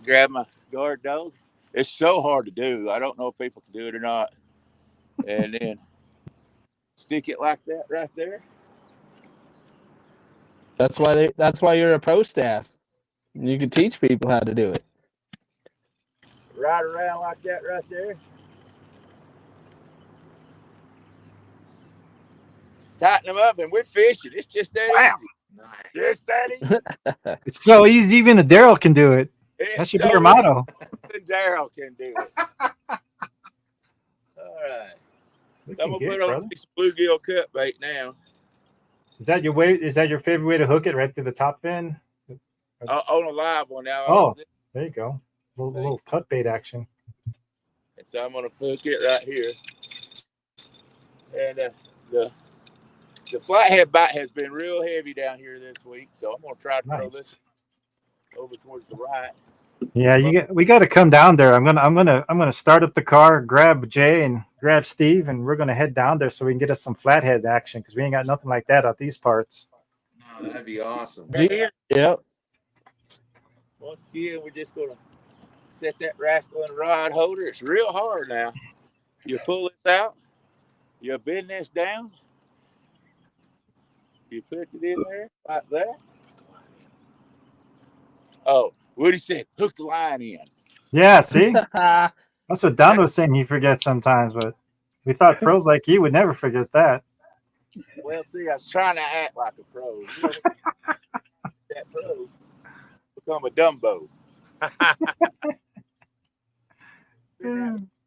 Grab my guard dog. It's so hard to do. I don't know if people can do it or not. And then stick it like that right there. That's why you're a pro staff. You can teach people how to do it. Right around like that right there. Tighten them up and we're fishing. It's just that easy. Just that easy. It's so easy. Even a Daryl can do it. That should be your motto. Daryl can do it. All right. So I'm going to put on this bluegill cut bait now. Is that your way? Is that your favorite way to hook it, right through the top fin? On a live one now. Oh, there you go. Little cut bait action. And so I'm gonna hook it right here. And the flathead bite has been real heavy down here this week, so I'm gonna try to throw this over towards the right. Yeah, we got to come down there. I'm gonna start up the car, grab Jay and grab Steve, and we're gonna head down there so we can get us some flathead action because we ain't got nothing like that out these parts. Oh, that'd be awesome. Yep. Once again, we're just gonna set that rascal in the rod holder. It's real hard now. You pull this out, you bend this down, you put it in there like that. Oh, Woody said, hook the line in. Yeah, see, that's what Don was saying. He forgets sometimes, but we thought pros like you would never forget that. Well, see, I was trying to act like a pro. You know, that pro become a Dumbo.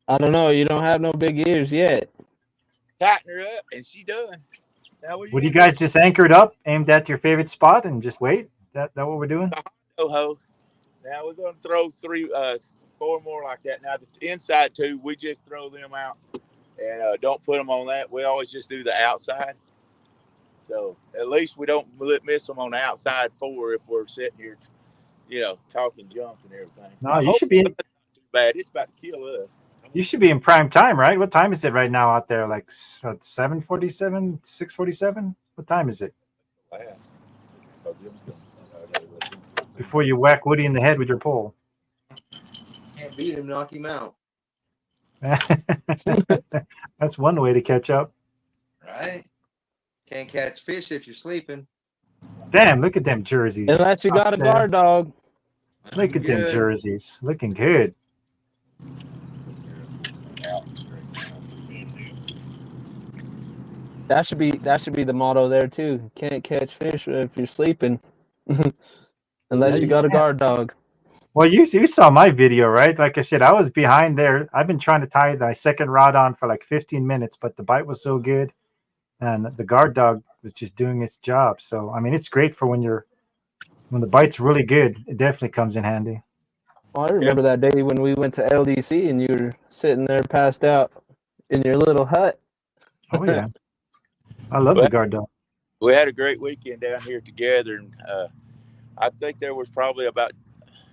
I don't know. You don't have no big ears yet. Tighten her up, and she done. Now, Would you guys just anchor it up, aimed at your favorite spot, and just wait? That what we're doing? Ho. Now we're going to throw 4 more like that. Now the inside 2, we just throw them out and don't put them on that. We always just do the outside. So at least we don't miss them on the outside 4 if we're sitting here, talking junk and everything. No, you should be. Too bad. It's about to kill us. You should be in prime time, right? What time is it right now out there? Like 7:47, 6:47? What time is it? Before you whack Woody in the head with your pole. Can't beat him, knock him out. That's one way to catch up. Right? Can't catch fish if you're sleeping. Damn, look at them jerseys. Unless you got a guard dog. Look at them jerseys. Looking good. That should be the motto there too. Can't catch fish if you're sleeping. Unless you got a guard dog. Well, you saw my video, right? Like I said, I was behind there. I've been trying to tie my second rod on for like 15 minutes, but the bite was so good. And the guard dog was just doing its job. So, I mean, it's great for when the bite's really good. It definitely comes in handy. Well, I remember that day when we went to LDC and you were sitting there passed out in your little hut. Oh, yeah. I love the guard dog. We had a great weekend down here together. And I think there was probably about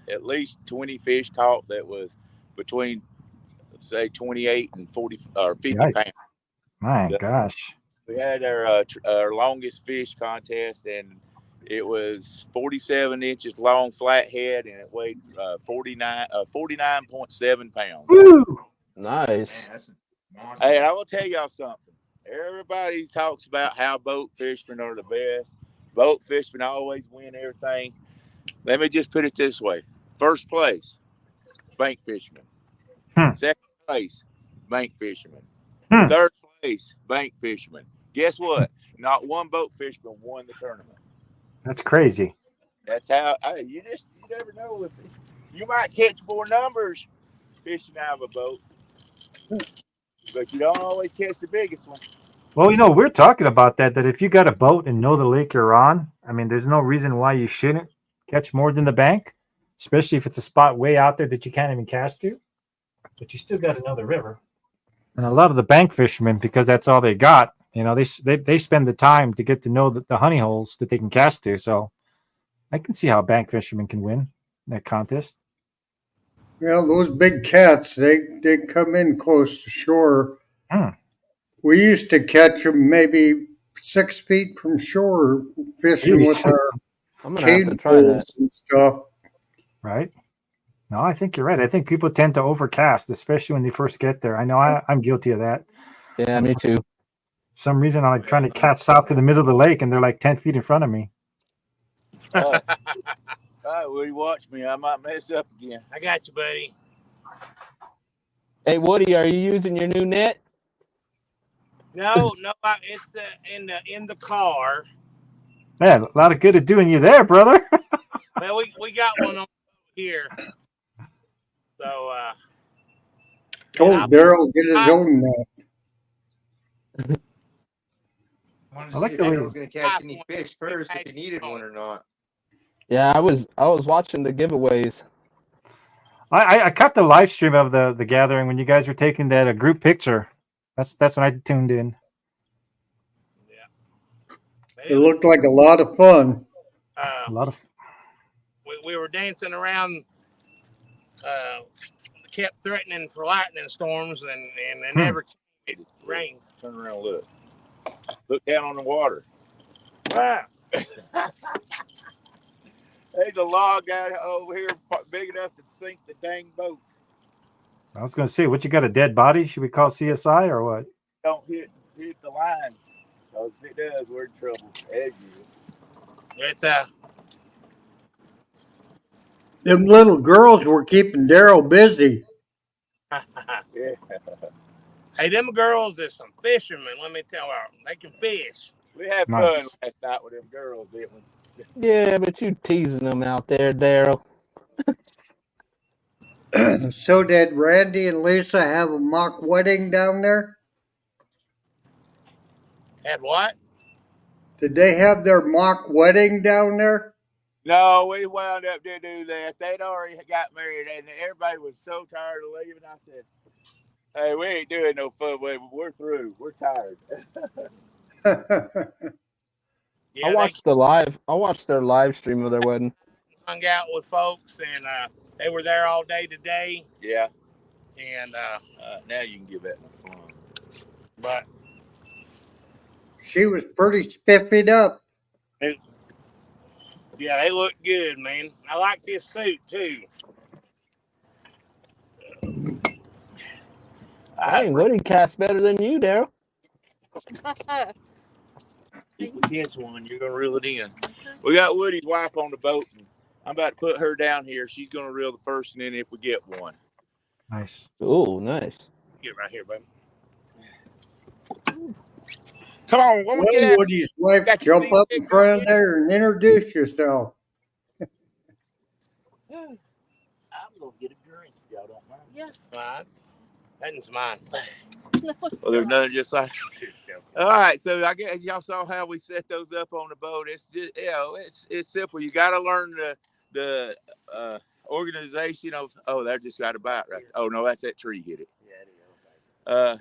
at least 20 fish caught that was between, say, 28 and 40 or 50 Yikes. pounds. My gosh. We had our longest fish contest, and it was 47 inches long flathead, and it weighed 49.7 pounds. Woo! Nice. Man, Hey, and I will tell y'all something. Everybody talks about how boat fishermen are the best. Boat fishermen always win everything. Let me just put it this way. First place, bank fisherman. Second place, bank fisherman. Third place, bank fisherman. Guess what? Not one boat fisherman won the tournament. That's crazy. That's how you never know. You might catch more numbers fishing out of a boat, but you don't always catch the biggest one. Well, we're talking about that if you got a boat and know the lake you're on, I mean, there's no reason why you shouldn't catch more than the bank, especially if it's a spot way out there that you can't even cast to. But you still got another river. And a lot of the bank fishermen, because that's all they got, they spend the time to get to know the honey holes that they can cast to. So I can see how bank fishermen can win that contest. Well, those big cats, they come in close to shore. We used to catch them maybe 6 feet from shore fishing with our cane poles and stuff. Right? No, I think you're right. I think people tend to overcast, especially when they first get there. I know I'm guilty of that. Yeah, me too. Some reason I'm trying to cast out to the middle of the lake and they're like 10 feet in front of me. All right, Woody, watch me. I might mess up again. I got you, buddy. Hey, Woody, are you using your new net? No, it's in the car. Man, a lot of good at doing you there, brother. Well, we got one on here. So Told Daryl get his own net. Wanted I to like see if the way- Bill was going to catch any iPhone. fish first, if he needed one or not. Yeah, I was watching the giveaways. I caught the live stream of the gathering when you guys were taking that group picture. That's when I tuned in. But It looked like a lot of fun. A lot of we were dancing around. Kept threatening for lightning storms, and they never came. It rained. Turn around, and look down on the water. Wow. There's a log out over here big enough to sink the dang boat. I was going to say, what you got, a dead body? Should we call CSI or what? Don't hit the line. Because if it does, we're in trouble. As usual. It's Them little girls were keeping Daryl busy. Yeah. Hey, them girls are some fishermen. Let me tell you, they can fish. We had Nice. fun last night with them girls, didn't we? Yeah, but you teasing them out there, Daryl. So did Randy and Lisa have a mock wedding down there? Had what? Did they have their mock wedding down there? No, we wound up to do that. They'd already got married, and everybody was so tired of leaving. I said, "Hey, we ain't doing no fun with them. We're through. We're tired." Yeah, I watched their live stream of their wedding. they hung out with folks, and they were there all day today. Yeah. And Now you can give that a fun. but She was pretty spiffied up. yeah, they look good, man. I like this suit too. Dang, Woody casts better than you, Daryl. If we catch one, you're gonna reel it in. We got Woody's wife on the boat, and I'm about to put her down here. She's gonna reel the first, and then if we get one. Nice. Oh, nice. Get right here, baby. Come on, woman, Well, get out. Woody's wife, Got your jump feet up in kicked front up of there and introduce yourself. I'm gonna get a drink if y'all don't mind. Yes, mine. That's mine. Well, there's nothing just like. All right, so I guess y'all saw how we set those up on the boat. It's just, it's simple. You got to learn the organization of. Oh, that just got a bite right. Oh no, that's that tree hit it.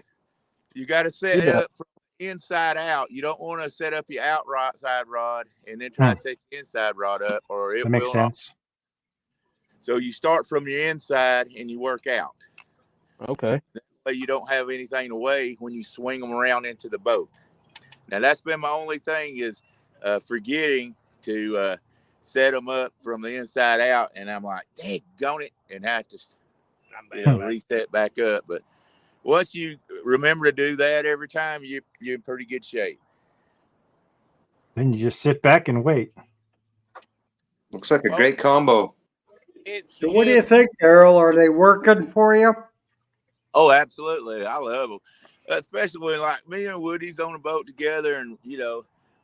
You got to set it up from inside out. You don't want to set up your outside rod and then try to set your inside rod up, or it That makes will sense. So you start from your inside and you work out. Okay. That way you don't have anything to weigh when you swing them around into the boat. Now that's been my only thing is forgetting to set them up from the inside out, and I'm like, daggone it, and have to reset back up. But once you remember to do that every time, you're in pretty good shape. Then you just sit back and wait. Looks like a great combo. So what do you think, Daryl? Are they working for you? Oh, absolutely. I love them. Especially when like me and Woody's on a boat together, and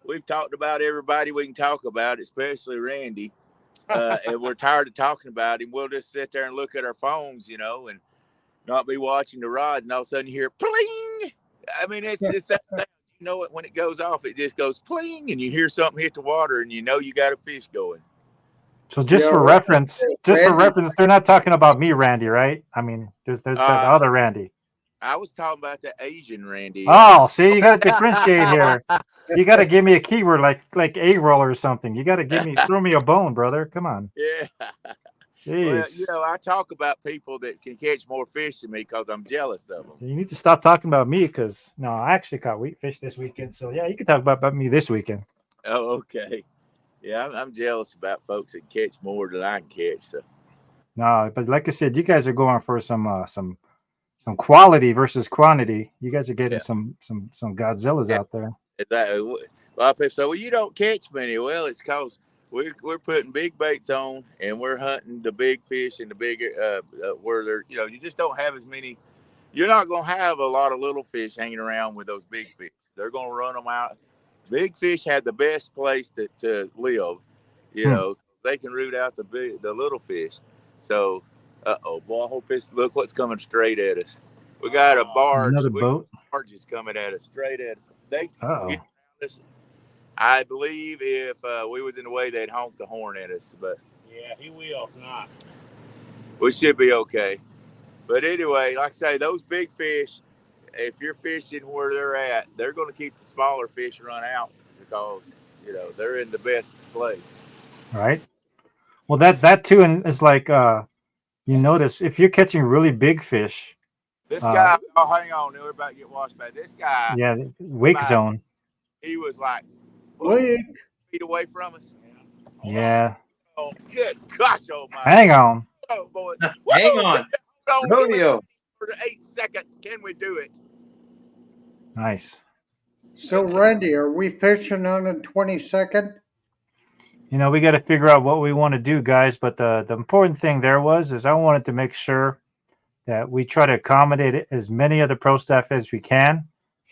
we've talked about everybody we can talk about, especially Randy. And we're tired of talking about him. We'll just sit there and look at our phones, and not be watching the rods, and all of a sudden you hear pling. I mean, it's that sound. You know it when it goes off, it just goes pling, and you hear something hit the water, and you know you got a fish going. So just for reference, they're not talking about me, Randy, right? I mean, there's the other Randy. I was talking about the Asian Randy. Oh, see, you got to differentiate here. You got to give me a keyword like egg roll or something. You got to throw me a bone, brother. Come on. Yeah. Jeez. Well, I talk about people that can catch more fish than me because I'm jealous of them. You need to stop talking about me because I actually caught fish this weekend. So yeah, you can talk about me this weekend. Oh, okay. Yeah, I'm jealous about folks that catch more than I can catch. So. No, but like I said, you guys are going for some quality versus quantity. You guys are getting some Godzillas out there. So you don't catch many. Well, it's because we're putting big baits on and we're hunting the big fish and the bigger where they're you just don't have as many. You're not gonna have a lot of little fish hanging around with those big fish. They're gonna run them out. Big fish have the best place to live. They can root out the little fish. So, boy, I hope look what's coming straight at us. We got a barge. Another boat. Barge is coming at us straight at us. They get around honest, I believe if we was in the way, they'd honk the horn at us. But Yeah, he will. If not. we should be okay. But anyway, like I say, those big fish, if you're fishing where they're at, they're going to keep the smaller fish run out because, you know, they're in the best place. Right. Well, that too, and is like you notice if you're catching really big fish. This guy, oh, hang on, we're about to get washed by this guy. Yeah, wake zone. He was like, Wake. feet away from us. Yeah. Oh, good gosh, oh my. Hang on. Oh, boy. Hang on. Rodeo. For 8 seconds, can we do it? Nice. So, Randy, are we fishing on the 22nd? You know, we got to figure out what we want to do, guys. But the important thing there is I wanted to make sure that we try to accommodate as many of the pro staff as we can,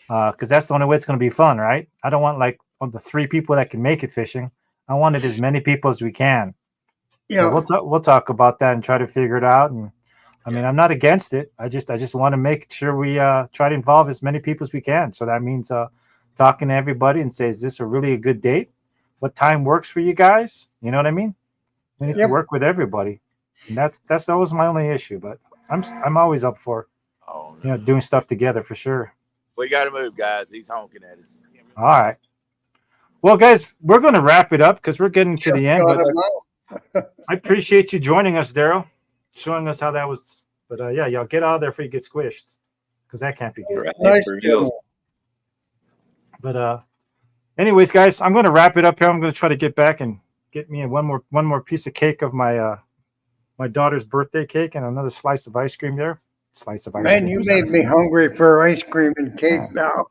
because that's the only way it's going to be fun, right? I don't want like on the 3 people that can make it fishing. I wanted as many people as we can. Yeah. So we'll talk about that and try to figure it out. And I mean, I'm not against it. I just want to make sure we try to involve as many people as we can. So that means talking to everybody and say, is this a really a good date? What time works for you guys? You know what I mean? We need to work with everybody. And that's always my only issue. But I'm always up for doing stuff together for sure. We got to move, guys. He's honking at us. All right. Well, guys, we're going to wrap it up because we're getting to the end. But I appreciate you joining us, Daryl, showing us how that was. But yeah, y'all get out of there before you get squished, because that can't be good. Nice demo. But anyways, guys, I'm going to wrap it up here. I'm going to try to get back and get me one more piece of cake of my my daughter's birthday cake and another slice of ice cream there. Slice of ice cream. Man, you made me hungry for ice cream and cake now.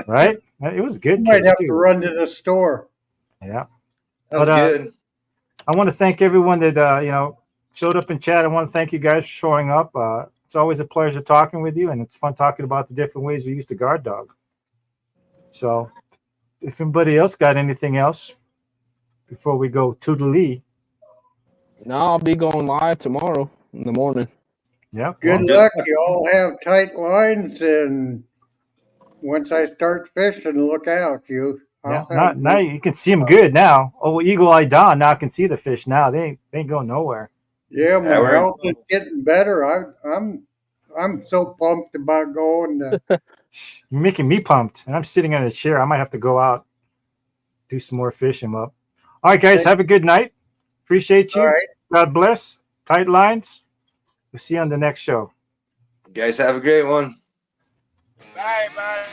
Right? It was good. You might have to run to the store. Yeah. That was good. I want to thank everyone that showed up in chat. I want to thank you guys for showing up. It's always a pleasure talking with you, and it's fun talking about the different ways we use the guard dog. So if anybody else got anything else before we go toodaloo. No, I'll be going live tomorrow in the morning. Yeah. Good luck. You all have tight lines, and once I start fishing, look out. Now you can see them good now. Oh, Eagle Eye Don now I can see the fish now. They ain't going nowhere. Yeah, my health is getting better. I'm so pumped about going. You're making me pumped, and I'm sitting in a chair. I might have to go out, do some more fishing up. All right, guys, have a good night. Appreciate you. All right. God bless. Tight lines. We'll see you on the next show. You guys have a great one. Bye.